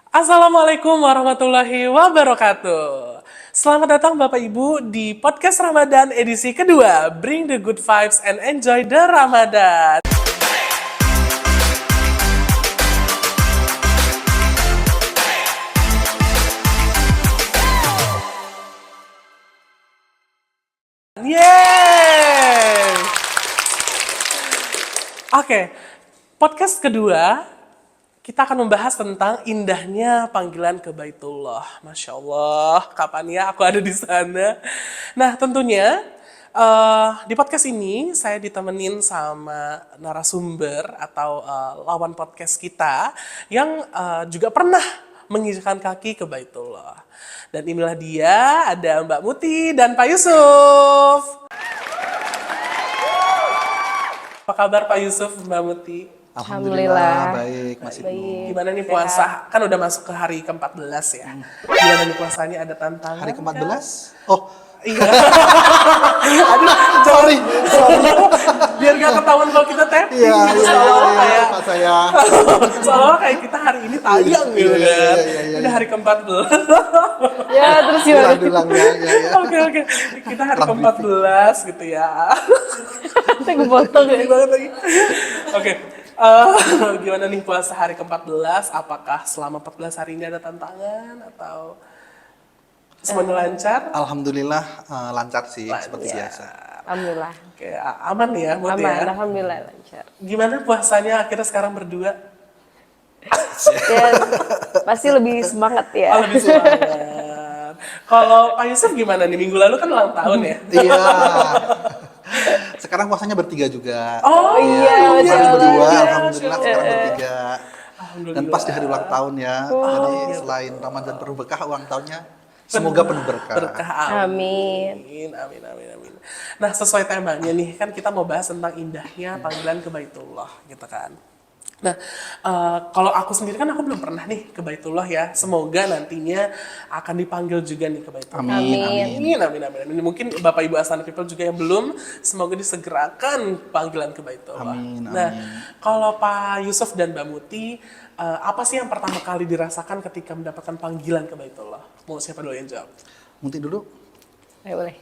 Assalamualaikum warahmatullahi wabarakatuh. Selamat datang Bapak Ibu di podcast Ramadan edisi kedua. Bring the good vibes and enjoy the Ramadan. Yeay! Oke, podcast kedua kita akan membahas tentang indahnya panggilan ke Baitullah. Masya Allah, kapan ya aku ada di sana? Nah, tentunya di podcast ini saya ditemenin sama narasumber atau lawan podcast kita yang juga pernah menginjakan kaki ke Baitullah. Dan inilah dia, ada Mbak Muti dan Pak Yusuf. Apa kabar Pak Yusuf, Mbak Muti? Alhamdulillah baik Mas Ibnu. Baik. Gimana nih puasa? Kan udah masuk ke hari ke-14 ya. Gimana nih puasanya, ada tantangan? Hari ke-14? kah? Oh, Iya. Aduh, sorry. biar gak ketahuan kalau kita tapping. Iya, gitu. iya, Seolah-olah iya, kayak, Pak saya. seolah kayak kita hari ini tayang gitu Iya, kan. iya. Udah hari ke-14. Ya, terus gimana? Dulang ya. Oke. Kita hari ke-14 gitu ya. Nanti gue potong ya. Gede banget lagi. Oke. Gimana nih puasa hari ke-14? Apakah selama 14 hari ini ada tantangan atau semuanya lancar? Alhamdulillah lancar sih seperti Lancar. biasa. Alhamdulillah. Oke, aman ya, Mut Aman, ya. alhamdulillah lancar. Gimana puasanya akhirnya sekarang berdua? Ya, pasti lebih semangat ya. Oh, lebih semangat. Kalau Pak Yusuf gimana nih? Minggu lalu kan ulang tahun ya? Iya. Sekarang puasanya bertiga juga. Oh iya, Tadi Masya Allah. berdua, Iya, alhamdulillah sekarang bertiga. Alhamdulillah. Dan pas di hari ulang tahun ya. Jadi selain Ramadan penuh berkah, ulang tahunnya semoga penuh berkah. Berkah. Amin. Amin. Nah, sesuai temanya nih, kan kita mau bahas tentang indahnya panggilan ke Baitullah, gitu kan. Nah, kalau aku sendiri kan aku belum pernah nih ke Baitullah ya. Semoga nantinya akan dipanggil juga nih ke Baitullah. Amin. Amin. Mungkin Bapak Ibu Astana People juga yang belum, semoga disegerakan panggilan ke Baitullah. Amin. Nah, kalau Pak Yusuf dan Mbak Muti, apa sih yang pertama kali dirasakan ketika mendapatkan panggilan ke Baitullah? Mau siapa dulu yang jawab? Muti dulu. Ya, boleh.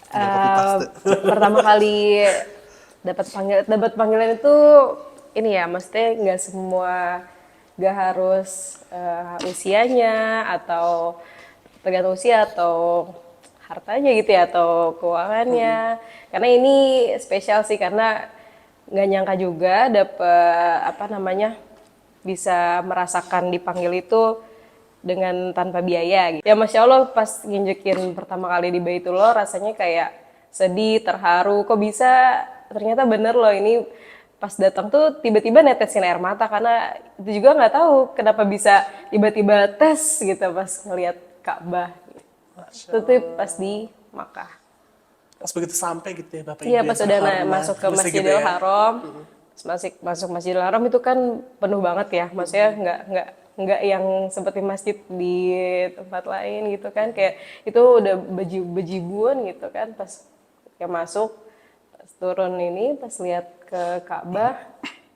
Tinggal copy paste. Pertama kali dapat panggilan itu ini ya, maksudnya nggak harus usianya atau tergantung usia atau hartanya gitu ya atau keuangannya. Karena ini spesial sih karena nggak nyangka juga bisa merasakan dipanggil itu dengan tanpa biaya gitu. Ya Masya Allah pas nginjekin pertama kali di Baitullah rasanya kayak sedih, terharu. Kok bisa ternyata bener loh ini pas datang tuh tiba-tiba netesin air mata karena itu juga nggak tahu kenapa bisa tiba-tiba tes gitu pas ngelihat Ka'bah. Itu tuh pas di Makkah. Pas begitu sampai gitu ya Bapak Ibu. Iya yang pas udah terhormat. masuk ke Bisa Masjidil gitu ya. Haram, masuk Masjidil Haram itu kan penuh banget ya, maksudnya nggak yang seperti masjid di tempat lain gitu kan, kayak itu udah bejibuan gitu kan pas kayak masuk, pas turun ini, pas lihat ke Ka'bah,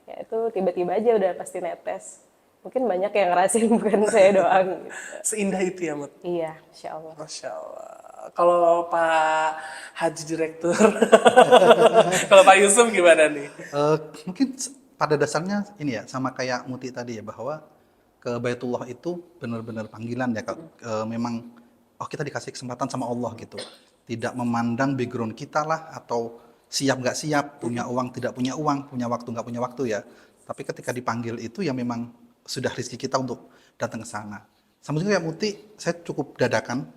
ya itu tiba-tiba aja udah pasti netes. Mungkin banyak yang ngerasain bukan saya doang. Gitu. Seindah itu ya, Mut. Iya, Masya Allah. Masya Allah. Kalau Pak Haji Direktur, kalau Pak Yusuf gimana nih? Mungkin pada dasarnya ini ya sama kayak Muti tadi ya, bahwa ke Baitullah itu benar-benar panggilan ya. Memang kita dikasih kesempatan sama Allah gitu. Tidak memandang background kita lah atau siap nggak siap, punya uang tidak punya uang, punya waktu nggak punya waktu ya. Tapi ketika dipanggil itu ya memang sudah rezeki kita untuk datang ke sana. Sama juga kayak Muti, saya cukup dadakan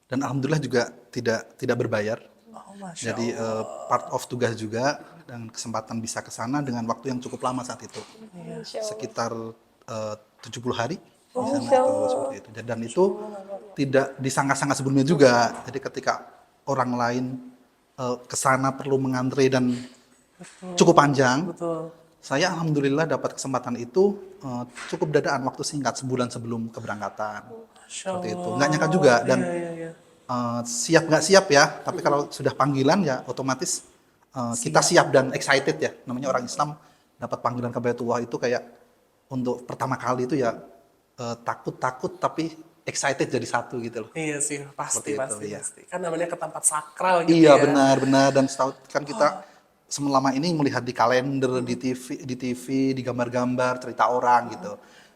dan alhamdulillah juga tidak berbayar. Oh, Masya Jadi Allah. part of tugas juga dan kesempatan bisa ke sana dengan waktu yang cukup lama saat itu. Sekitar 70 hari di sana itu, seperti itu. Dan itu tidak disangka-sangka sebelumnya juga. Jadi ketika orang lain ke sana perlu mengantre dan cukup panjang. Betul. Saya alhamdulillah dapat kesempatan itu cukup dadaan, waktu singkat, sebulan sebelum keberangkatan. Seperti itu. Nggak nyangka juga dan Iya. siap nggak siap ya, tapi kalau sudah panggilan ya otomatis kita siap dan excited ya. Namanya orang Islam dapat panggilan ke Baitullah itu kayak untuk pertama kali itu ya takut-takut tapi excited jadi satu gitu loh. Iya sih, pasti, Seperti itu, pasti, iya. pasti. Kan namanya ke tempat sakral gitu Iya ya. benar-benar, dan setahu kan kita selama ini melihat di kalender, di TV, di gambar-gambar cerita orang gitu.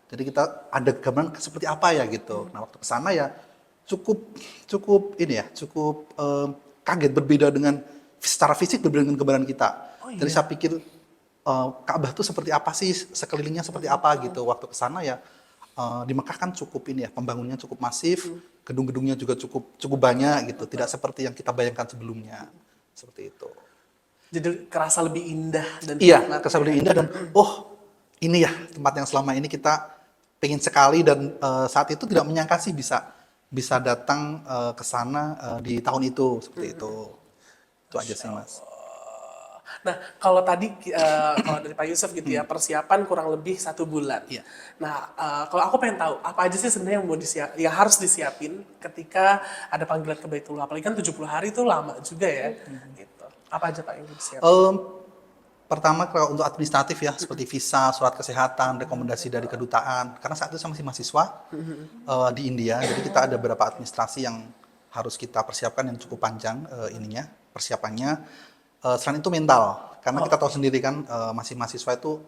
Jadi kita ada gambaran seperti apa ya gitu. Nah waktu ke sana ya cukup cukup ini ya cukup kaget, berbeda dengan secara fisik, berbeda dengan gambaran kita. Oh Jadi iya. saya pikir Ka'bah tuh seperti apa sih, sekelilingnya seperti apa gitu. Waktu ke sana ya di Mekah kan cukup ini ya, pembangunannya cukup masif, gedung-gedungnya juga cukup cukup banyak gitu, tidak seperti yang kita bayangkan sebelumnya. Seperti itu. Jadi kerasa lebih indah dan Iya, nikmat kesan ya. lebih indah dan ini ya tempat yang selama ini kita pengen sekali, dan saat itu tidak menyangka sih bisa bisa datang ke sana di tahun itu, seperti itu. Itu aja sih Mas. Nah, kalau tadi kalau dari Pak Yusuf gitu ya, persiapan kurang lebih 1 bulan. Iya. Nah, kalau aku pengen tahu apa aja sih sebenarnya yang mau yang harus disiapin ketika ada panggilan ke Baitullah. Apalagi kan 70 hari itu lama juga ya. Gitu. Apa aja Pak yang disiapin? Pertama kalau untuk administratif ya, seperti visa, surat kesehatan, rekomendasi dari kedutaan. Karena saat itu saya masih mahasiswa di India, jadi kita ada beberapa administrasi yang harus kita persiapkan yang cukup panjang ininya persiapannya. Selain itu mental, karena kita tahu sendiri kan masih mahasiswa itu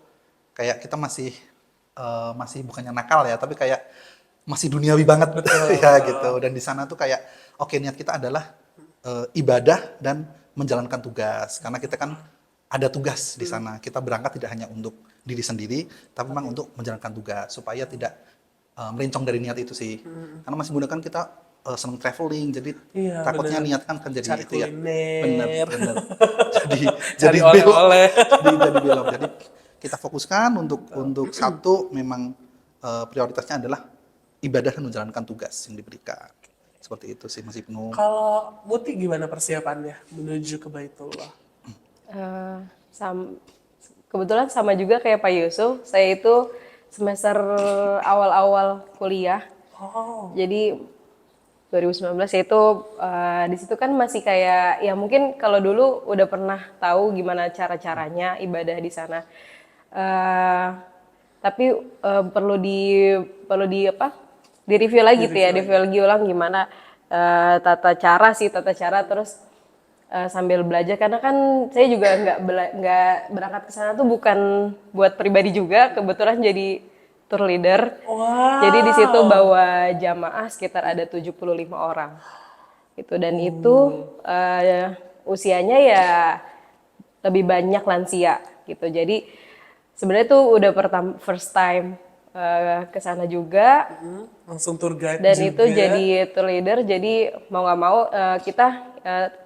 kayak kita masih bukannya nakal ya, tapi kayak masih duniawi banget ya gitu. Dan di sana tuh kayak oke, niat kita adalah ibadah dan menjalankan tugas, karena kita kan ada tugas di sana. Kita berangkat tidak hanya untuk diri sendiri, tapi memang untuk menjalankan tugas supaya tidak melencong dari niat itu sih. Karena masih muda kan kita senang traveling, jadi Iya, takutnya bener. niat kan jadi Cari itu ya. kuliner. Bener. Jadi Cari belok. oleh-oleh. Jadi belok. Jadi kita fokuskan untuk satu, memang prioritasnya adalah ibadah dan menjalankan tugas yang diberikan. Seperti itu sih Mas Ibnu. Kalau Muti gimana persiapannya menuju ke Baitullah? Eh, sam- Kebetulan sama juga kayak Pak Yusuf, saya itu semester awal-awal kuliah. Oh, Jadi 2019 itu di situ kan masih kayak ya mungkin kalau dulu udah pernah tahu gimana cara-caranya ibadah di sana. Eh, tapi perlu di apa? Di review lagi tuh ya, di review lagi ulang gimana tata cara terus sambil belajar karena kan saya juga nggak berangkat ke sana tuh bukan buat pribadi juga, kebetulan jadi tour leader. wow. Jadi di situ bawa jamaah sekitar ada 75 orang. Itu dan itu usianya ya lebih banyak lansia gitu. Jadi sebenarnya tuh udah first time ke sana juga Langsung tour guide dan juga. itu jadi tour leader. Jadi mau nggak mau kita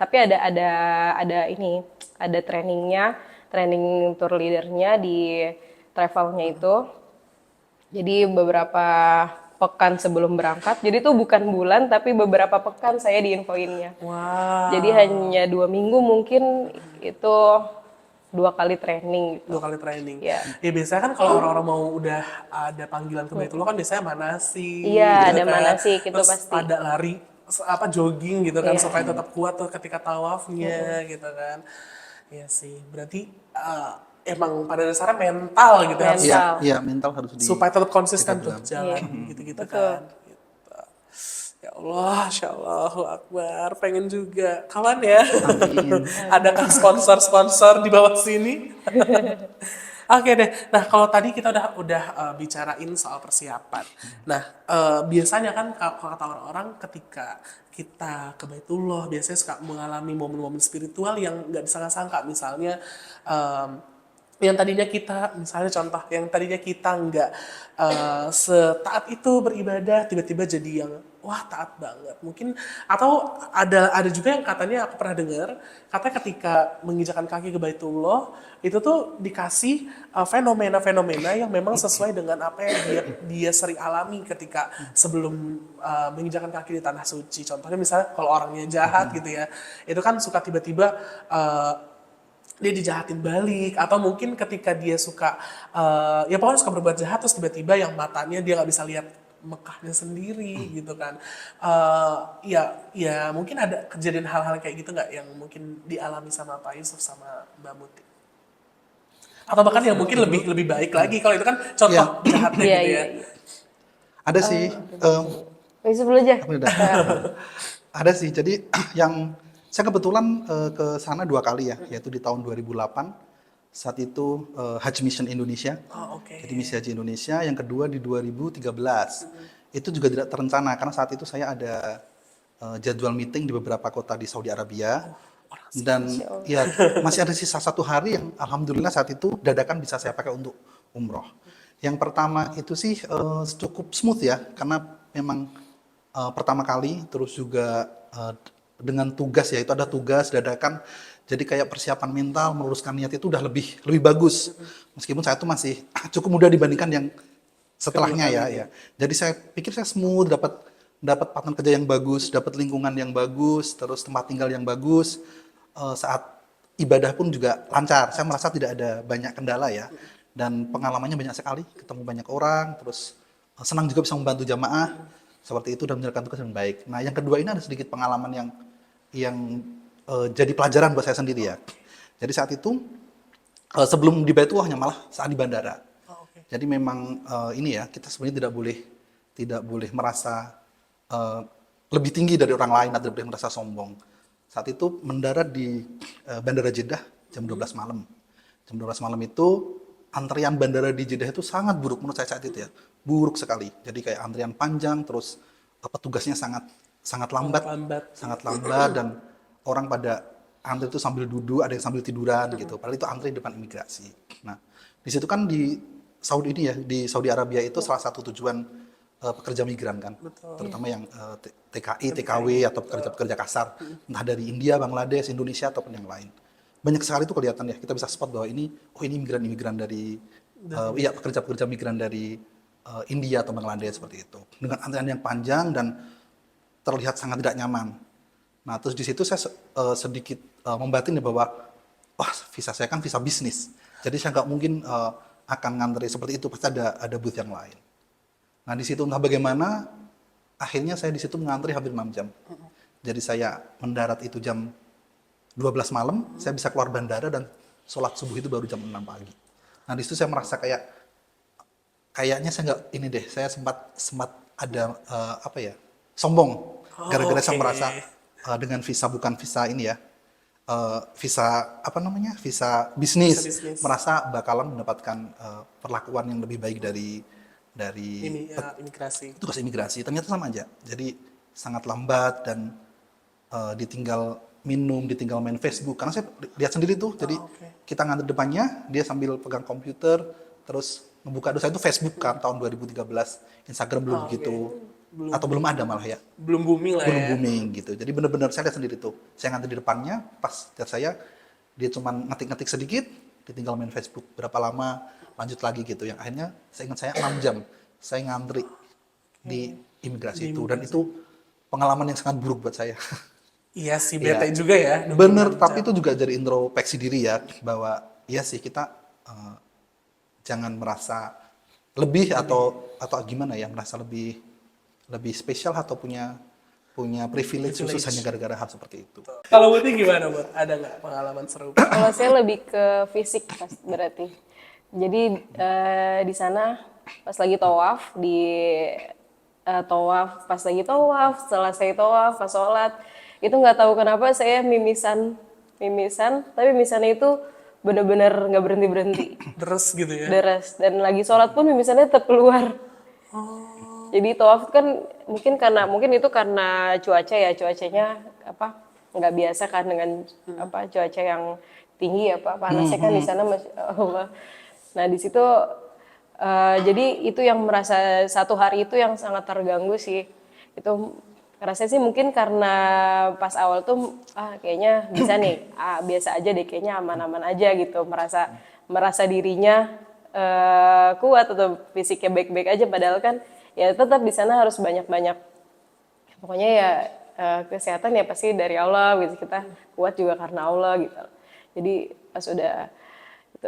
tapi ada ini ada training tour leadernya di travelnya itu. Jadi beberapa pekan sebelum berangkat. Jadi itu bukan bulan tapi beberapa pekan saya diinfoinnya. Wow. Jadi hanya 2 minggu mungkin itu 2 kali training gitu. 2 kali training. Iya. Ya biasanya kan kalau orang-orang mau udah ada panggilan ke Baitullah kan biasanya manasik. Iya, gitu ada kan. manasik, itu Terus pasti. ada lari apa jogging gitu kan Iya. supaya tetap kuat tuh ketika tawafnya gitu kan. Iya sih. Berarti emang pada dasarnya mental gitu harus Iya, Mental. iya, mental harus supaya tetap konsisten tuh dalam. jalan Iya. gitu-gitu Betul. kan. Gitu. Ya Allah, Masya Allahu Akbar, pengen juga. Kawan ya, Amin. adakah sponsor-sponsor di bawah sini? Oke deh. Nah, kalau tadi kita udah bicarain soal persiapan. Nah, biasanya kan kalau kata orang-orang ketika kita ke Baitullah biasanya suka mengalami momen-momen spiritual yang nggak disangka-sangka. Misalnya yang tadinya kita, misalnya contoh, yang tadinya kita nggak setaat itu beribadah, tiba-tiba jadi yang wah taat banget. Mungkin atau ada juga yang katanya aku pernah dengar, katanya ketika menginjakan kaki ke Baitullah itu tuh dikasih fenomena-fenomena yang memang sesuai dengan apa yang dia sering alami ketika sebelum menginjakan kaki di tanah suci. Contohnya misalnya kalau orangnya jahat gitu ya, itu kan suka tiba-tiba dia dijahatin balik, atau mungkin ketika dia suka ya pokoknya suka berbuat jahat terus tiba-tiba yang matanya dia nggak bisa lihat Mekahnya sendiri gitu kan. Ya mungkin ada kejadian hal-hal kayak gitu nggak yang mungkin dialami sama Pak Yusuf sama Mbak Muti, atau bahkan yang mungkin lebih baik lagi kalau itu kan contoh jahatnya Iya, gitu iya, ya. iya. Ada sih, Sebelum aja. apa udah? Ada sih. Jadi yang saya kebetulan ke sana 2 kali ya, yaitu di tahun 2008 saat itu Haji Mission Indonesia. Oh, oke. Jadi misi Haji Indonesia. Yang kedua di 2013. Itu juga tidak terencana karena saat itu saya ada jadwal meeting di beberapa kota di Saudi Arabia. Dan ya masih ada sisa 1 hari yang alhamdulillah saat itu dadakan bisa saya pakai untuk umroh. Yang pertama itu sih cukup smooth ya, karena memang pertama kali, terus juga dengan tugas ya, itu ada tugas dadakan, jadi kayak persiapan mental, meluruskan niat itu udah lebih bagus. Meskipun saya itu masih cukup mudah dibandingkan yang setelahnya ya. Jadi saya pikir saya smooth, dapat partner kerja yang bagus, dapat lingkungan yang bagus, terus tempat tinggal yang bagus. Saat ibadah pun juga lancar. Saya merasa tidak ada banyak kendala ya. Dan pengalamannya banyak sekali, ketemu banyak orang, terus senang juga bisa membantu jamaah seperti itu dan menjalankan tugas dengan baik. Nah, yang kedua ini ada sedikit pengalaman yang jadi pelajaran buat saya sendiri ya. Jadi saat itu sebelum di Baitullahnya malah saat di bandara. Jadi memang ini ya, kita sebenarnya tidak boleh merasa lebih tinggi dari orang lain atau tidak boleh merasa sombong. Saat itu mendarat di Bandara Jeddah jam 12 malam. Jam 12 malam itu antrian bandara di Jeddah itu sangat buruk menurut saya saat itu ya. Buruk sekali. Jadi kayak antrian panjang, terus petugasnya sangat lambat, dan orang pada antri itu sambil duduk, ada yang sambil tiduran gitu. Padahal itu antri depan imigrasi. Nah, di situ kan di Saudi ini ya, di Saudi Arabia itu salah satu tujuan pekerja migran kan, terutama yang TKI, TKW atau pekerja-pekerja kasar, entah dari India, Bangladesh, Indonesia ataupun yang lain. Banyak sekali itu kelihatan ya, kita bisa spot bahwa ini imigran-imigran dari, pekerja-pekerja migran dari India atau Bangladesh seperti itu, dengan antrian yang panjang dan terlihat sangat tidak nyaman. Nah, terus di situ saya sedikit membatin ya bahwa, visa saya kan visa bisnis, jadi saya nggak mungkin akan ngantri seperti itu, pasti ada booth yang lain. Nah, di situ entah bagaimana, akhirnya saya di situ mengantri hampir 6 jam. Jadi saya mendarat itu jam 12 malam, saya bisa keluar bandara dan sholat subuh itu baru jam 6 pagi. Nah, di situ saya merasa kayaknya saya nggak ini deh, saya sempat ada sombong. Gara-gara saya merasa dengan visa bukan visa ini ya, visa bisnis, merasa bakalan mendapatkan perlakuan yang lebih baik dari imigrasi. Tugas imigrasi. Ternyata sama aja. Jadi sangat lambat dan ditinggal minum, ditinggal main Facebook. Karena saya lihat sendiri tuh. Jadi kita ngantri depannya, dia sambil pegang komputer, terus membuka dosa itu Facebook kan tahun 2013. Instagram belum begitu. Atau belum ada malah ya. Belum booming lah belum booming gitu. Jadi benar-benar saya lihat sendiri tuh. Saya ngantri di depannya, pas lihat saya, dia cuma ngetik-ngetik sedikit, ditinggal main Facebook. Berapa lama, lanjut lagi gitu. Yang akhirnya saya ingat saya 6 jam saya ngantri di imigrasi itu. Dan itu pengalaman yang sangat buruk buat saya. Iya sih, bete juga ya. Bener, tapi itu juga jadi introspeksi diri ya, bahwa iya sih kita jangan merasa lebih atau gimana ya, merasa lebih spesial atau punya privilege khusus hanya gara-gara hal seperti itu. Kalau Muti gimana, Bud? Ada nggak pengalaman seru? Kalau saya lebih ke fisik berarti. Jadi di sana pas lagi tawaf, selesai tawaf, pas sholat, itu nggak tahu kenapa saya mimisan, tapi mimisannya itu bener-bener nggak berhenti. Deres gitu ya? Deres. Dan lagi sholat pun mimisannya tetap keluar. Jadi tawaf kan mungkin itu karena cuacanya nggak biasa kan dengan cuaca yang tinggi panasnya kan di sana Masya Allah. Nah di situ jadi itu yang merasa 1 hari itu yang sangat terganggu sih. Itu rasanya sih mungkin karena pas awal tuh kayaknya bisa nih, biasa aja deh, kayaknya aman-aman aja gitu, merasa dirinya kuat atau fisiknya baik-baik aja, padahal kan ya tetap di sana harus banyak-banyak, pokoknya ya kesehatan ya pasti dari Allah gitu, kita kuat juga karena Allah gitu. Jadi pas udah itu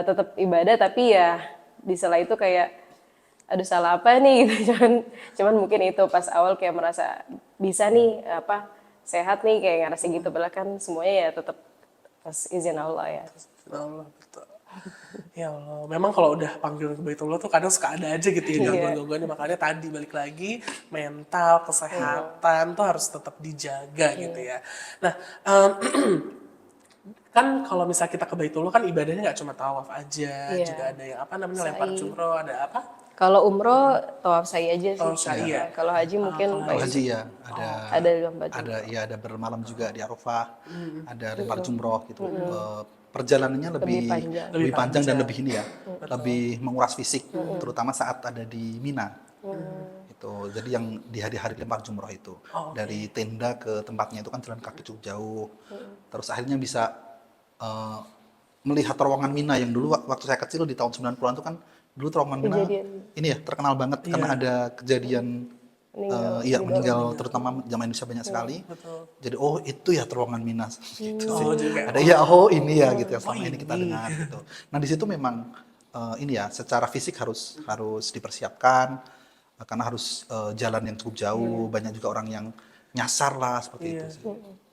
tetap ibadah, tapi ya di sela itu kayak aduh salah apa nih gitu. Cuman mungkin itu pas awal kayak merasa bisa nih sehat nih kayak ngerasa gitu, padahal kan semuanya ya tetap pas izin Allah ya. Allah, betul. Ya Allah, memang kalau udah panggilan ke Baitullah tuh kadang suka ada aja gitu ya Iya. gangguan-gangguannya. Makanya tadi balik lagi mental, kesehatan tuh harus tetap dijaga gitu ya. Nah, em, kan kalau misalnya kita ke Baitullah kan ibadahnya nggak cuma tawaf aja, Iya. juga ada yang apa namanya lempar Sa'i. jumroh, ada apa? Kalau umroh tawaf sa'i aja sih. Oh, syai ya. Nah, kalau haji mungkin kalau Kalau pakai haji ya ada lomba ada jumroh. ya ada bermalam juga di Arafah, ada lempar jumroh gitu. Perjalanannya Lebih panjang. lebih panjang dan panjang. lebih ini ya, lebih menguras fisik, terutama saat ada di Mina. Itu jadi yang di hari-hari lempar jumroh itu dari tenda ke tempatnya itu kan jalan kaki cukup jauh. Terus akhirnya bisa eh, melihat terowongan Mina yang dulu waktu saya kecil di tahun 90-an itu kan dulu terowongan Mina Kejadian. ini ya terkenal banget karena ada kejadian meninggal terutama zaman Indonesia banyak sekali. Jadi oh itu ya terowongan Mina gitu sih. Oh, jadi kayak, Ada ya oh ini ya gitu yang selama ini kita dengar gitu. Nah di situ memang ini ya secara fisik harus dipersiapkan karena harus jalan yang cukup jauh, banyak juga orang yang nyasar lah seperti itu sih.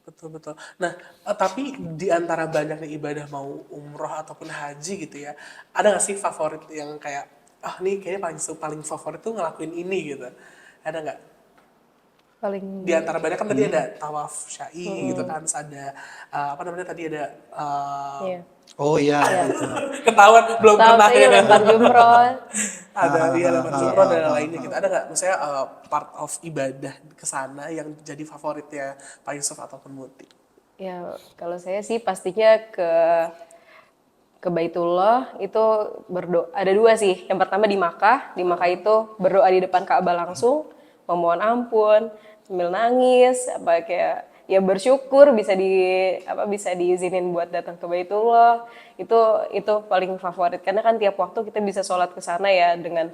betul betul. Nah, tapi di antara banyaknya ibadah mau umroh ataupun haji gitu ya, ada nggak sih favorit yang kayak, ah nih kayaknya paling favorit tuh ngelakuin ini gitu. Ada nggak? Paling Di antara banyak kan tadi ada tawaf syai gitu kan, terus ada apa namanya tadi ada iya. Oh iya, ketahuan belum Tawaf pernah sa'i ya. lempar jumroh. Ada iya lempar jumroh dan lainnya gitu. Ada nggak misalnya part of ibadah ke sana yang jadi favoritnya Pak Yusuf ataupun Muti? Ya, kalau saya sih pastinya ke Baitullah itu berdoa. Ada dua sih. Yang pertama di Makkah. Di Makkah itu berdoa di depan Ka'bah langsung, memohon ampun, sambil nangis, apa kayak ya bersyukur bisa diizinin buat datang ke Baitullah. Itu paling favorit karena kan tiap waktu kita bisa sholat ke sana ya dengan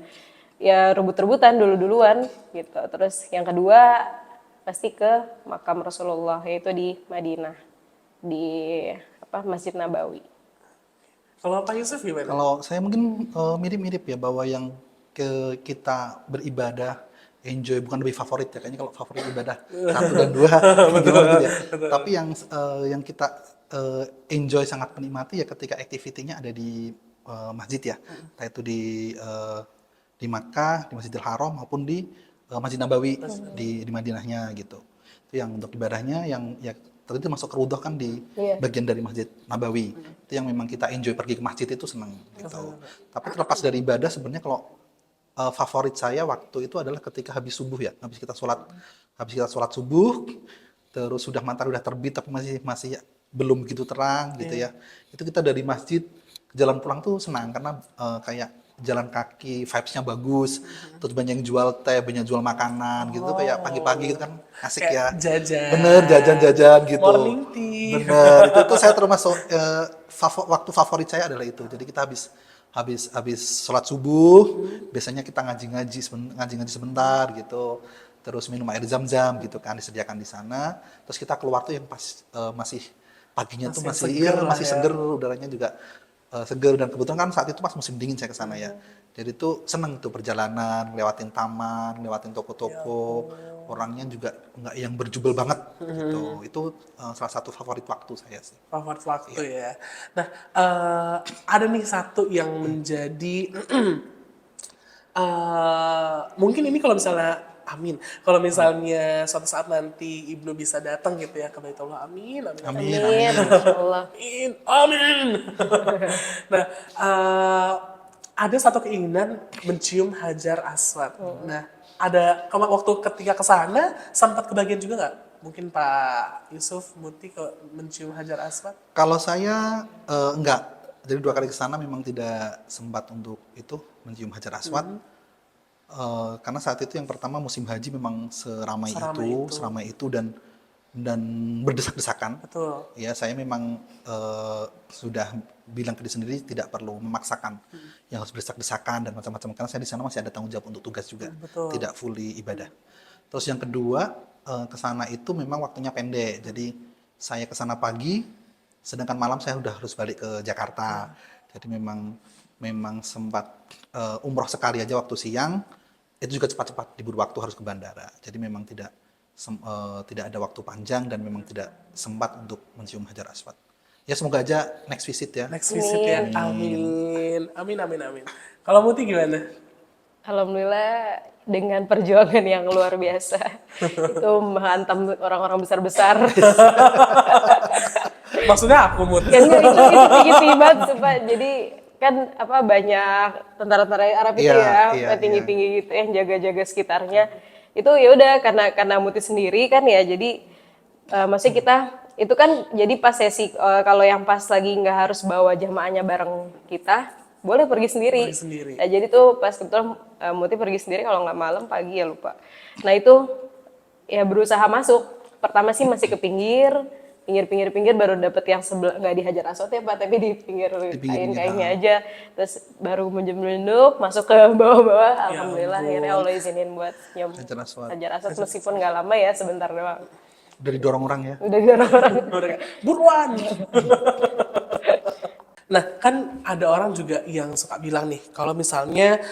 ya rebut-rebutan dulu-duluan gitu. Terus yang kedua pasti ke makam Rasulullah yaitu di Madinah di Masjid Nabawi. Kalau Pak Yusuf gimana? kalau saya mungkin mirip-mirip ya bahwa yang kita beribadah enjoy bukan lebih favorit ya kayaknya kalau favorit ibadah satu dan dua gimana gitu ya. Tapi yang kita enjoy sangat menikmati ya ketika aktivitinya ada di masjid ya, entah itu di Makkah, di Masjidil Haram maupun di Masjid Nabawi di Madinahnya gitu. Itu yang untuk ibadahnya yang ya tadi itu masuk ke Rudhah kan di bagian dari Masjid Nabawi. Itu yang memang kita enjoy pergi ke masjid itu senang gitu. Tapi terlepas dari ibadah sebenarnya kalau favorit saya waktu itu adalah ketika habis subuh ya, habis kita sholat subuh, terus sudah matahari udah terbit tapi masih belum begitu terang gitu ya. Itu kita dari masjid ke jalan pulang tuh senang karena kayak jalan kaki vibes-nya bagus, terus banyak yang jual teh, banyak jual makanan gitu kayak pagi-pagi gitu kan asik Kayak ya. jajan. Bener jajan-jajan gitu. Morning tea. Bener itu saya termasuk waktu favorit saya adalah itu. Jadi kita habis sholat subuh, biasanya kita ngaji-ngaji sebentar gitu, terus minum air zam-zam gitu kan disediakan di sana, terus kita keluar tuh yang pas masih paginya tuh masih seger, udaranya juga seger dan kebetulan kan saat itu pas musim dingin saya ke sana ya, jadi tuh seneng tuh perjalanan, lewatin taman, lewatin toko-toko, orangnya juga nggak yang berjubel banget gitu, itu salah satu favorit waktu saya sih. Favorit waktu ya. Nah, ada nih satu yang menjadi mungkin ini kalau misalnya amin. Kalau misalnya suatu saat nanti Ibnu bisa datang gitu ya ke Baitullah, amin, amin, amin. Amin, insyaallah. Amin, amin. Nah, ada satu keinginan mencium Hajar Aswad. Nah, waktu ketika ke sana sempat kebagian juga nggak? Mungkin Pak Yusuf, Muti ke mencium Hajar Aswad? Kalau saya enggak, jadi 2 kali ke sana memang tidak sempat untuk itu mencium Hajar Aswad. Karena saat itu yang pertama musim haji memang seramai itu dan berdesak-desakan. Betul. Ya saya memang sudah bilang ke diri sendiri tidak perlu memaksakan yang harus berdesak-desakan dan macam-macam karena saya di sana masih ada tanggung jawab untuk tugas juga, tidak fully ibadah. Terus yang kedua ke sana itu memang waktunya pendek, jadi saya ke sana pagi, sedangkan malam saya udah harus balik ke Jakarta. Jadi memang sempat umroh sekali aja waktu siang, itu juga cepat-cepat diburu waktu harus ke bandara. Jadi memang tidak ada waktu panjang dan memang tidak sempat untuk mencium Hajar Aswad. Ya semoga aja next visit ya. Next visit ya. Amin. Amin, amin, amin. Kalau Muti gimana? Alhamdulillah dengan perjuangan yang luar biasa itu menghantam orang-orang besar-besar. Maksudnya aku Mut. Ya enggak, itu tinggi-tinggi banget sumpah. Jadi kan apa banyak tentara-tentara Arab itu Iya, ya, iya, tinggi-tinggi gitu yang jaga-jaga sekitarnya. Itu ya udah karena Muti sendiri kan ya. Jadi maksudnya kita itu kan jadi pas sesi kalau yang pas lagi nggak harus bawa jamaahnya bareng kita, boleh pergi sendiri. Pergi sendiri. Nah, jadi tuh pas kebetulan Muti pergi sendiri kalau nggak malam pagi ya lupa. Nah itu ya berusaha masuk. Pertama sih masih ke pinggir baru dapet yang sebelah nggak di Hajar Aswad ya Pak, tapi di pinggir kain-kainnya aja. Terus baru menjelunduk masuk ke bawah-bawah. Alhamdulillah akhirnya Allah izinin buat nyom Hajar Aswad. Hajar Aswad meskipun nggak lama ya, sebentar doang. Udah didorong orang ya. Udah di orang-orang. Buruan. Nah, kan ada orang juga yang suka bilang nih, kalau misalnya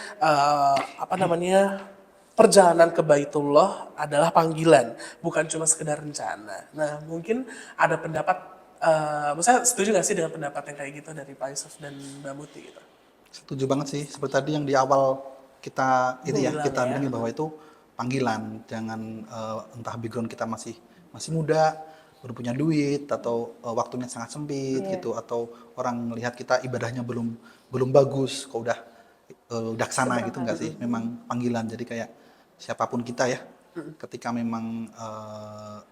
perjalanan ke Baitullah adalah panggilan, bukan cuma sekedar rencana. Nah, mungkin ada pendapat, misalnya setuju nggak sih dengan pendapat yang kayak gitu dari Pak Yusuf dan Mbak Muti gitu? Setuju banget sih. Seperti tadi yang di awal kita kita ya. bilangin bahwa itu panggilan. Jangan entah background kita masih muda, baru punya duit atau waktunya sangat sempit gitu, atau orang melihat kita ibadahnya belum bagus, kok udah kesana gitu enggak sih? Memang panggilan. Jadi kayak siapapun kita ya, ketika memang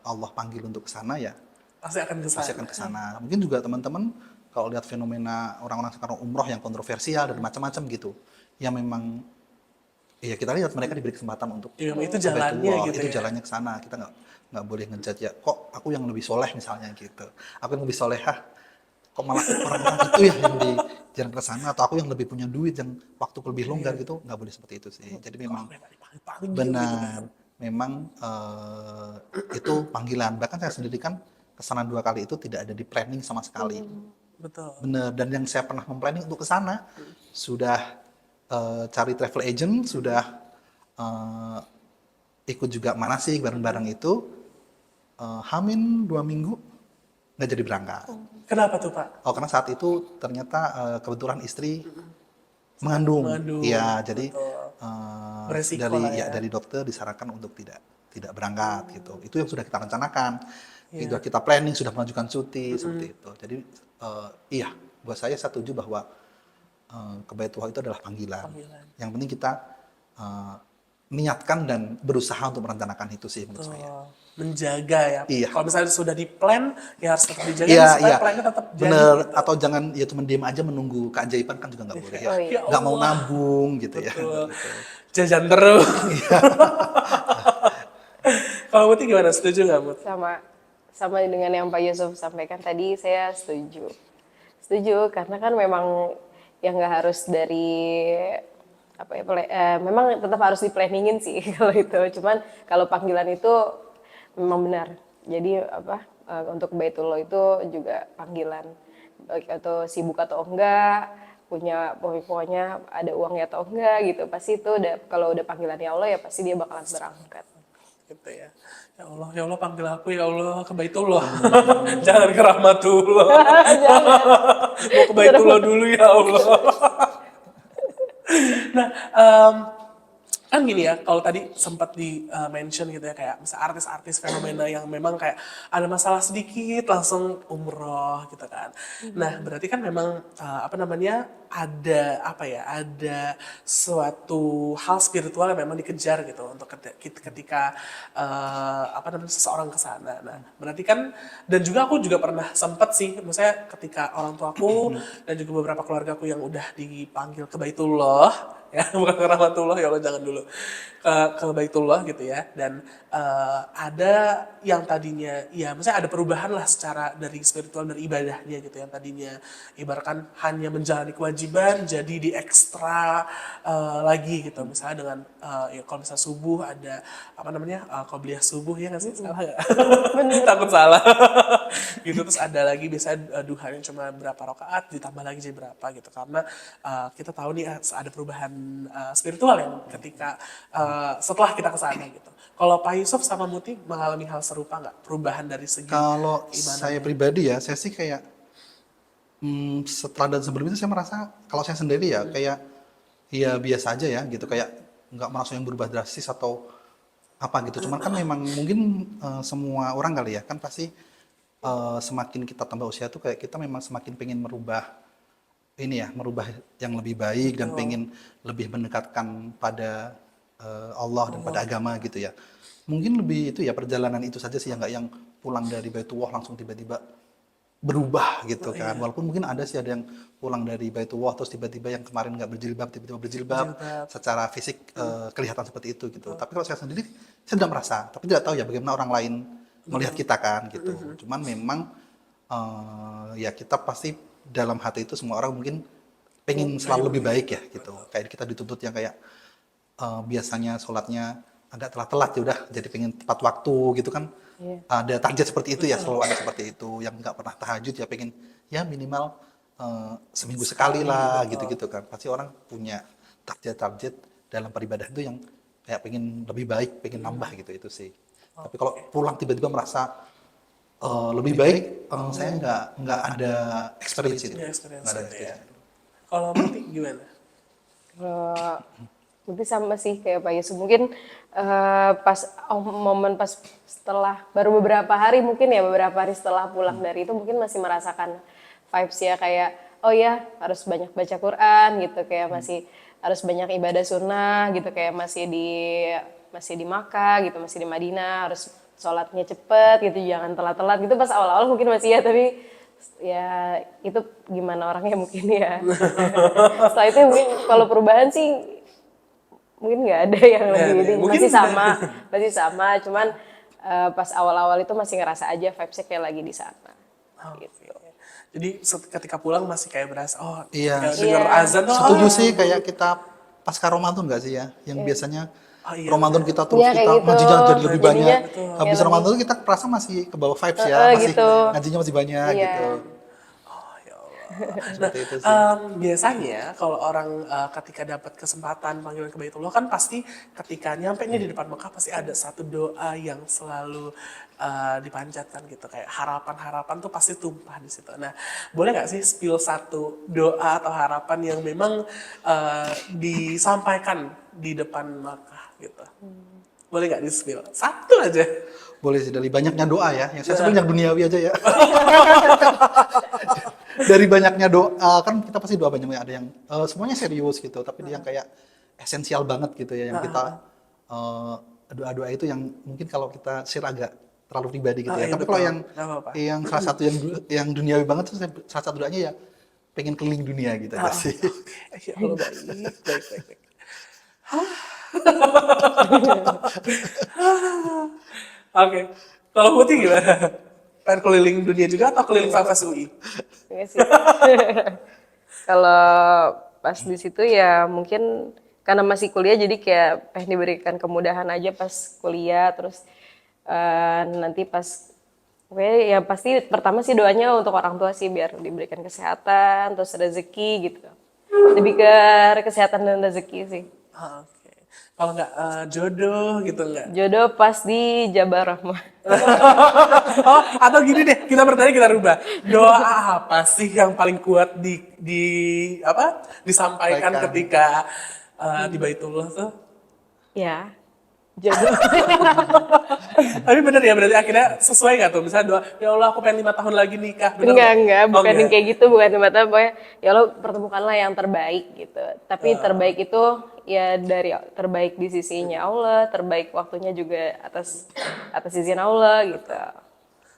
Allah panggil untuk kesana ya Pasti akan ke pasti akan kesana. Mungkin juga teman-teman kalau lihat fenomena orang-orang sekarang umroh yang kontroversial dan macam-macam gitu, yang memang ya kita lihat mereka diberi kesempatan untuk Ya, itu ke jalannya Baitullah, gitu itu ya. jalannya ke sana. Kita nggak boleh ngejudge ya, kok aku yang lebih soleh misalnya gitu, aku yang lebih solehah, kok malah orang-orang itu ya yang di jalan ke sana, atau aku yang lebih punya duit yang waktu lebih longgar gitu, nggak boleh seperti itu sih. Jadi memang benar, memang itu panggilan. Bahkan saya sendiri kan kesana 2 kali itu tidak ada di planning sama sekali. Betul. Bener. Dan yang saya pernah memplanning untuk ke sana sudah cari travel agent, sudah ikut juga manasik bareng-bareng itu, Hamin 2 minggu nggak jadi berangkat. Kenapa tuh Pak? Oh, karena saat itu ternyata kebetulan istri mengandung. Iya, jadi Beresiko lah ya. dari dokter disarankan untuk tidak berangkat gitu. Itu yang sudah kita rencanakan. Sudah kita planning, sudah mengajukan cuti seperti itu. Jadi iya, buat saya setuju bahwa ke Baitullah itu adalah panggilan. Yang penting kita niatkan dan berusaha untuk merencanakan itu sih menurut saya. Menjaga ya. Iya. Kalau misalnya sudah di plan, ya harus tetap dijaga Iya, supaya iya. plannya tetap jadi. Bener. Atau jangan ya cuma diem aja menunggu keajaiban, kan juga nggak boleh ya. Oh, iya. Nggak mau nabung gitu ya. Betul. Jajan terus. Kalau Muti gimana? Setuju nggak Mut? Sama dengan yang Pak Yusuf sampaikan tadi, saya setuju karena kan memang yang nggak harus dari apa ya, memang tetap harus diplanningin sih kalau itu. Cuman kalau panggilan itu memang benar. Jadi untuk Baitullah itu juga panggilan. Baik atau sibuk atau enggak, pokoknya ada uangnya atau enggak gitu. Pasti itu kalau udah panggilannya Allah ya pasti dia bakalan berangkat. Gitu ya. Ya Allah panggil aku ya Allah ke Baitullah. Jangan ke Rahmatullah. Mau ke Baitullah dulu ya Allah. Nah, kan gini ya, kalau tadi sempat di mention gitu ya, kayak misalnya artis-artis fenomena yang memang kayak ada masalah sedikit langsung umroh gitu kan. Nah, berarti kan memang ada suatu hal spiritual yang memang dikejar gitu untuk ketika seseorang ke sana. Nah, berarti kan, dan juga aku juga pernah sempat sih, misalnya ketika orang tuaku dan juga beberapa keluargaku yang udah dipanggil ke Baitullah, ya bukan ke Rahmatullah, ya Allah jangan dulu, ke Baitullah gitu ya. Dan ada yang tadinya ya misalnya ada perubahan lah secara dari spiritual, dari ibadahnya gitu, yang tadinya ibaratkan hanya menjalani kewajiban jadi di ekstra lagi gitu, misalnya dengan ya kalau misalnya subuh ada qobliyah subuh, ya nggak sih, salah nggak? Takut salah. Gitu. Terus ada lagi biasanya duhanya cuma berapa rakaat ditambah lagi jadi berapa gitu, karena kita tahu nih ada perubahan spiritual yang ketika setelah kita kesana gitu. Kalau Pak Yusuf sama Muti mengalami hal serupa nggak? Perubahan dari segi Kalau ibadah? saya pribadi ya, saya sih kayak Setelah dan sebelum itu saya merasa kalau saya sendiri ya kayak ya biasa aja ya gitu, kayak nggak merasa yang berubah drastis atau apa gitu. Cuman kan memang mungkin semua orang kali ya kan pasti semakin kita tambah usia tuh kayak kita memang semakin pengen merubah ini ya, merubah yang lebih baik dan pengen lebih mendekatkan pada Allah dan pada agama gitu ya. Mungkin lebih itu ya perjalanan itu saja sih, yang nggak yang pulang dari Baitullah langsung tiba-tiba berubah gitu kan. Walaupun mungkin ada sih, ada yang pulang dari Baitullah terus tiba-tiba yang kemarin nggak berjilbab tiba-tiba berjilbab, secara fisik kelihatan seperti itu gitu. Tapi kalau saya sendiri saya tidak merasa, tapi tidak tahu ya bagaimana orang lain melihat kita kan gitu. Cuman memang ya kita pasti dalam hati itu semua orang mungkin pengen selalu lebih baik ya gitu. Kayak kita dituntut yang kayak biasanya sholatnya agak telat-telat ya udah jadi pengen tepat waktu gitu kan. Ada target seperti itu ya, selalu ada seperti itu. Yang nggak pernah tahajud ya pengen ya minimal seminggu sekali lah gitu-gitu kan. Pasti orang punya target-target dalam beribadah itu yang kayak pengen lebih baik, pengen nambah gitu itu sih. Tapi kalau pulang tiba-tiba merasa lebih baik, saya nggak ada experience itu. Ya, experience Nggak ada itu ya. experience. Kalau Muti gimana? Kalau mungkin sama sih kayak Pak Yusuf, mungkin pas momen pas setelah baru beberapa hari, mungkin ya beberapa hari setelah pulang dari itu mungkin masih merasakan vibes ya, kayak oh ya harus banyak baca Quran gitu, kayak masih harus banyak ibadah sunnah gitu, kayak masih di Makkah gitu, masih di Madinah, harus sholatnya cepet gitu, jangan telat-telat gitu. Pas awal-awal mungkin masih ya, tapi ya itu gimana orangnya mungkin ya. Setelah itu mungkin kalau perubahan sih mungkin nggak ada yang lebih ini, mungkin masih sama, cuman pas awal-awal itu masih ngerasa aja vibes-nya kayak lagi di sana. Gitu. Jadi ketika pulang masih kayak berasa, oh Iya, ketika dengar azan, oh, setuju sih kayak kita pasca Ramadan nggak sih ya, yang biasanya iya, Ramadan kita terus Iya, kayak kita gitu. ngajinya jadi lebih Jadinya banyak. kayak Habis lebih- Ramadan tuh kita perasa masih ke bawah vibes ya, masih gitu. ngajinya masih banyak Iya. gitu. ya Allah. Seperti itu sih. Biasanya kalau orang ketika dapat kesempatan panggilan ke Baitullah kan pasti ketika nyampe nih di depan Mekah pasti ada satu doa yang selalu dipanjatkan gitu, kayak harapan-harapan tuh pasti tumpah di situ. Nah, boleh nggak sih spill satu doa atau harapan yang memang disampaikan di depan Mekah gitu? Boleh nggak di spill? Satu aja. Boleh sih, dari banyaknya doa ya, yang saya sebutnya duniawi aja ya. Dari banyaknya doa kan kita pasti doa banyak, ada yang semuanya serius gitu, tapi dia yang kayak esensial banget gitu ya, yang kita doa-doa itu yang mungkin kalau kita share agak terlalu pribadi gitu ya. Iya, Tapi betul. kalau yang Nggak apa-apa. salah satu yang duniawi banget tuh salah satu doanya ya pengen keliling dunia gitu aja sih. Ya Allah, baik. Oke. Kalau Putih gimana? Pengen keliling dunia juga atau keliling Faves UI? Iya sih. Kalau pas di situ ya mungkin karena masih kuliah, jadi kayak pengen diberikan kemudahan aja pas kuliah, terus nanti pas oke ya pasti pertama sih doanya untuk orang tua sih, biar diberikan kesehatan terus rezeki gitu. Lebih ke kesehatan dan rezeki sih. Oke. Kalau nggak jodoh gitu nggak? Jodoh pas di Jabar Rahmah. Oh, atau gini deh, kita bertanya, kita rubah. Doa apa sih yang paling kuat disampaikan Sampaikan. ketika di Baitullah tuh? Ya, jodoh. Tapi bener ya, berarti akhirnya sesuai nggak tuh? Misalnya doa, ya Allah aku pengen 5 tahun lagi nikah. Bener Enggak, nggak? bukan Oh, yang kayak gitu, bukan mata pokoknya ya lo pertemukanlah yang terbaik gitu. Tapi terbaik itu ya dari terbaik di sisinya Allah, terbaik waktunya juga atas izin Allah gitu.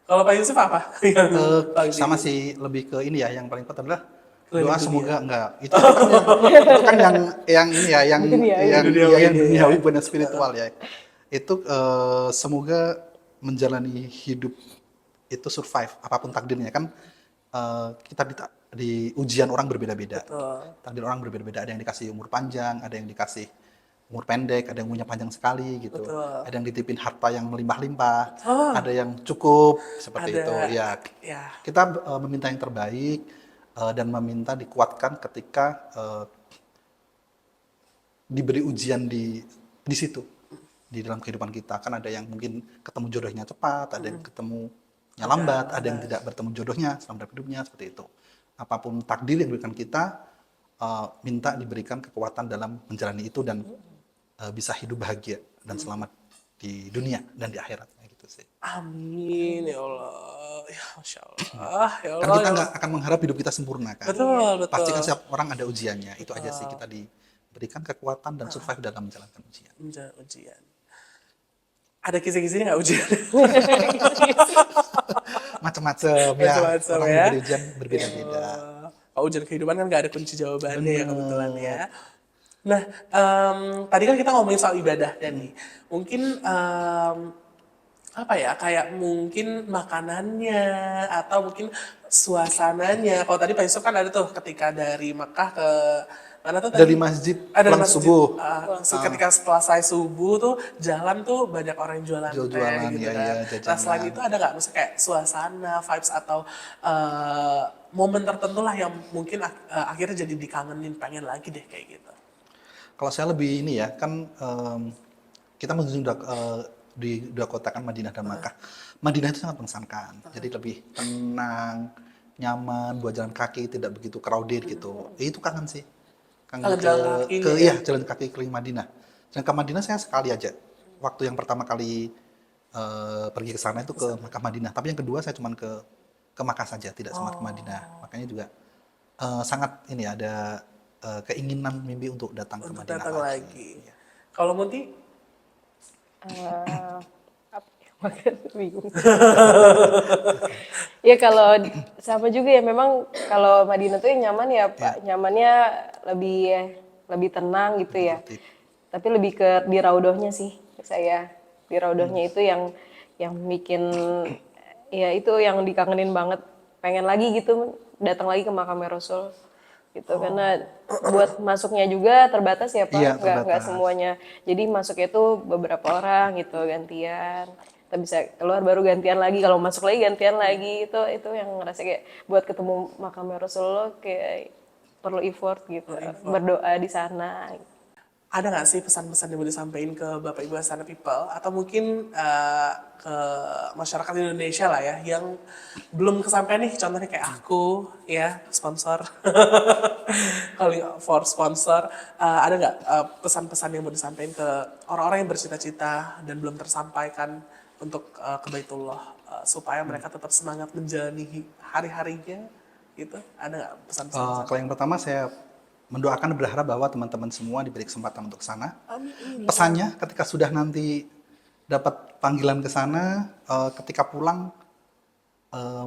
Kalau Pak Yusuf apa? Yang paling Sama sih, lebih ke ini ya, yang paling penting adalah Keliling doa dunia. semoga enggak itu kan yang ini ya, yang Duniawi. yang duniawi bukan yang spiritual ya. Itu semoga menjalani hidup itu survive apapun takdirnya kan. Kita di ujian orang berbeda-beda. Takdir orang berbeda-beda, ada yang dikasih umur panjang, ada yang dikasih umur pendek, ada yang umurnya panjang sekali gitu. Ada yang ditipin harta yang melimpah-limpah, ada yang cukup seperti Ada. itu. Ya, Ya. kita meminta yang terbaik dan meminta dikuatkan ketika diberi ujian di situ, di dalam kehidupan kita. Kan ada yang mungkin ketemu jodohnya cepat, ada yang ketemunya lambat, ada yang tidak bertemu jodohnya selama hidupnya, seperti itu. apapun takdir yang diberikan kita, minta diberikan kekuatan dalam menjalani itu dan bisa hidup bahagia dan selamat di dunia dan di akhirat gitu sih. Amin ya Allah. Ya Masya Allah. Ya Karena Allah. kita Ya nggak Allah. akan mengharap hidup kita sempurna kan. Betul, Pasti kan betul. setiap orang ada ujiannya. Itu aja sih, kita diberikan kekuatan dan survive dalam menjalankan ujian. Menjalani ujian. Ada kisi-kisinya nggak ujian? Macam-macam ya, Macam-macam orang ya. diberi ujian berbeda-beda. Kalau ujian kehidupan kan nggak ada kunci jawabannya ya kebetulan Bener. ya. Nah, tadi kan kita ngomongin soal ibadah dan nih, mungkin apa ya, kayak mungkin makanannya atau mungkin suasananya. Kalau tadi Pak Yusuf kan ada tuh ketika dari Mekah ke mana tuh tadi? Dari masjid Ada pulang masjid. subuh. Ketika setelah saya subuh tuh jalan tuh banyak orang yang jualan teh Jual-jualan, gitu ya, kan. ya, Nah jajanan. selain itu ada nggak misalnya kayak suasana, vibes atau momen tertentu lah yang mungkin akhirnya jadi dikangenin, pengen lagi deh kayak gitu. Kalau saya lebih ini ya, kan kita mengunjungi di dua kota kan, Madinah dan Makkah. Madinah itu sangat mengesankan, jadi lebih tenang, nyaman, buat jalan kaki, tidak begitu crowded gitu. Itu kangen sih. Kangen Kangen jalan kaki ya? iya, jalan kaki keliling Madinah. Dan ke Madinah saya sekali aja. Waktu yang pertama kali pergi ke sana itu ke Makkah Madinah. Tapi yang kedua saya cuma ke Makkah saja, tidak sempat ke Madinah. Makanya juga sangat ini ada keinginan mimpi untuk datang ke Untuk Madinah datang lagi. Kalau Munti? Apa ya? Makan bingung. Ya kalau sama juga ya, memang kalau Madinah tuh yang nyaman ya Pak, nyamannya lebih tenang gitu ya. Tertib. Tapi lebih ke di raudhahnya sih saya. Di raudhahnya itu yang bikin ya itu yang dikangenin banget. Pengen lagi gitu datang lagi ke makamnya Rasul gitu, karena buat masuknya juga terbatas ya Pak, Iya, nggak terbatas. semuanya. Jadi masuknya itu beberapa orang gitu, gantian. Kita bisa keluar baru gantian lagi, kalau masuk lagi gantian lagi. Itu yang ngerasa kayak buat ketemu makamnya Rasulullah kayak perlu effort gitu, berdoa di sana. Ada nggak sih pesan-pesan yang mau disampaikan ke Bapak Ibu Asana People atau mungkin ke masyarakat Indonesia lah ya yang belum kesampaian nih, contohnya kayak aku ya, sponsor calling for sponsor. Ada nggak pesan-pesan yang mau disampaikan ke orang-orang yang bercita-cita dan belum tersampaikan untuk ke Baitullah supaya mereka tetap semangat menjalani hari-harinya gitu? Ada nggak pesan-pesan? Kalau yang pertama saya mendoakan, berharap bahwa teman-teman semua diberi kesempatan untuk ke sana. Pesannya ketika sudah nanti dapat panggilan ke sana, ketika pulang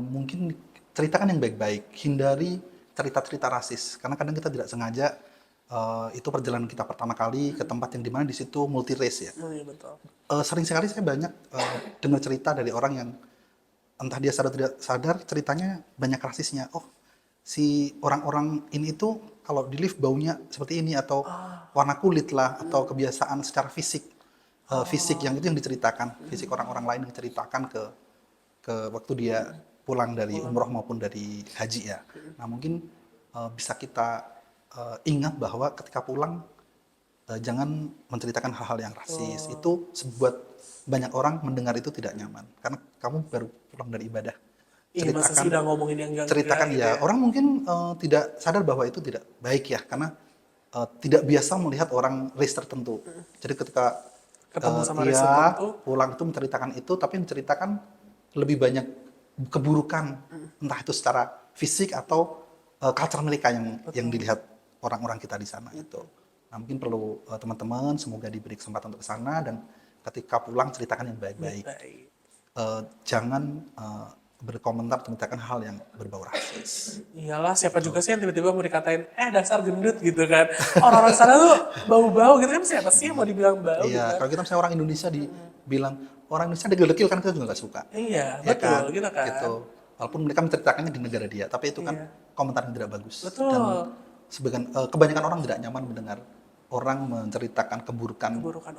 mungkin ceritakan yang baik-baik, hindari cerita-cerita rasis, karena kadang kita tidak sengaja itu perjalanan kita pertama kali ke tempat yang dimana di situ multi race ya. Oh, iya betul. Sering sekali saya banyak dengar cerita dari orang yang entah dia sadar tidak sadar, ceritanya banyak rasisnya. Oh, si orang-orang ini itu kalau di lift baunya seperti ini, atau warna kulit lah, atau kebiasaan secara fisik, fisik yang itu yang diceritakan, fisik orang-orang lain yang diceritakan ke waktu dia pulang dari umroh maupun dari haji ya. Nah mungkin bisa kita ingat bahwa ketika pulang jangan menceritakan hal-hal yang rasis. Itu sebuat banyak orang mendengar itu tidak nyaman, karena kamu baru pulang dari ibadah. Iya, masa sih udah ngomongin yang enggak Ceritakan ya, orang mungkin tidak sadar bahwa itu tidak baik ya, karena tidak biasa melihat orang race tertentu. Jadi ketika ketemu sama race tertentu, pulang itu menceritakan itu, tapi menceritakan lebih banyak keburukan, entah itu secara fisik atau culture mereka yang dilihat orang-orang kita di sana itu. Nah mungkin perlu teman-teman semoga diberi kesempatan untuk ke sana, dan ketika pulang ceritakan yang baik-baik. Jangan berkomentar menceritakan hal yang berbau rasis. Iyalah, siapa juga sih yang tiba-tiba mau dikatain, dasar gendut gitu kan. Orang-orang sana tuh bau-bau gitu kan, siapa sih yang mau dibilang bau gitu Iya, kan. kalau kita misalnya orang Indonesia dibilang orang Indonesia dekil-dekil kan kita juga nggak suka. Iya, Ya betul gitu kan. Gitu. Walaupun mereka menceritakannya di negara dia, tapi itu kan komentar yang tidak bagus. Betul. Dan kebanyakan orang tidak nyaman mendengar orang menceritakan keburukan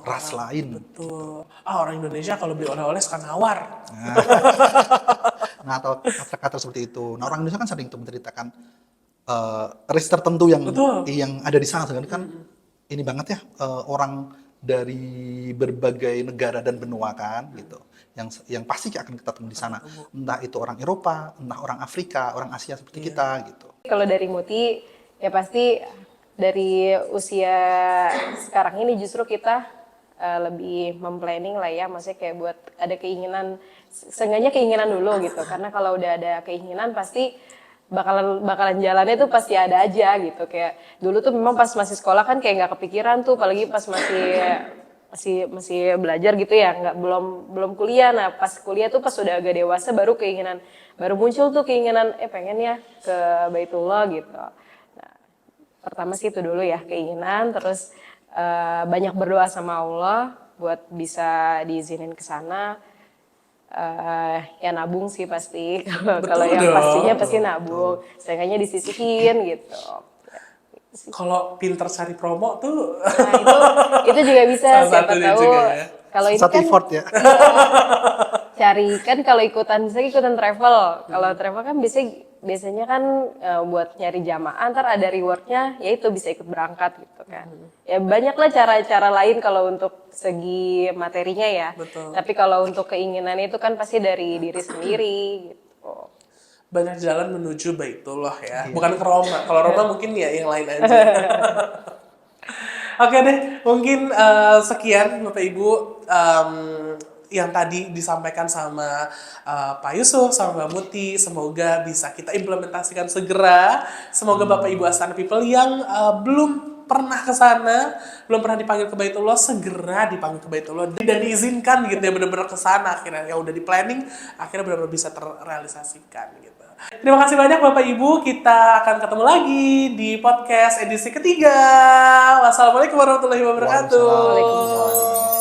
ras lain. Betul. Orang Indonesia kalau beli oleh-oleh suka nawar. Nah, atau kata-kata seperti itu. Nah, orang Indonesia kan sering tuh menceritakan race tertentu yang ada di sana. Sebenarnya kan ini banget ya, orang dari berbagai negara dan benua kan gitu. Yang pasti akan kita temui di sana. Entah itu orang Eropa, entah orang Afrika, orang Asia seperti kita gitu. Kalau dari Muti, ya pasti dari usia sekarang ini justru kita lebih memplanning lah ya, maksudnya kayak buat ada keinginan, seenggaknya keinginan dulu gitu. Karena kalau udah ada keinginan pasti bakalan jalannya tuh pasti ada aja gitu. Kayak dulu tuh memang pas masih sekolah kan kayak nggak kepikiran tuh, apalagi pas masih belajar gitu ya, nggak belum kuliah. Nah pas kuliah tuh pas udah agak dewasa baru muncul tuh keinginan pengen ya ke Baitullah gitu. Nah, pertama sih itu dulu ya keinginan, terus banyak berdoa sama Allah buat bisa diizinin ke sana. Ya nabung sih pasti, kalau yang dong. pastinya pasti nabung, seenggaknya disisihin gitu. Kalau pinter cari promo tuh Nah itu juga bisa, salah siapa satunya tahu juga ya. kalau ini Satu kan effort ya. cari kan, kalau misalnya ikutan travel, kalau travel kan biasanya kan buat nyari jamaah, ntar ada rewardnya, yaitu bisa ikut berangkat gitu kan. Ya banyak lah cara-cara lain kalau untuk segi materinya ya. Betul. Tapi kalau untuk keinginan itu kan pasti dari diri sendiri gitu. Banyak jalan menuju Baitullah ya, bukan ke Roma. Kalau Roma mungkin ya yang lain aja. Oke deh, mungkin sekian Bapak Ibu yang tadi disampaikan sama Pak Yusuf, sama Mbak Muti. Semoga bisa kita implementasikan segera. Semoga Bapak Ibu Astana People yang belum pernah ke sana, belum pernah dipanggil ke Baitullah, segera dipanggil ke Baitullah dan diizinkan gitu ya, benar-benar ke sana akhirnya. Ya udah di planning, akhirnya benar-benar bisa terrealisasikan gitu. Terima kasih banyak Bapak Ibu, kita akan ketemu lagi di podcast edisi ketiga. Wassalamualaikum warahmatullahi wabarakatuh. Waalaikumsalam.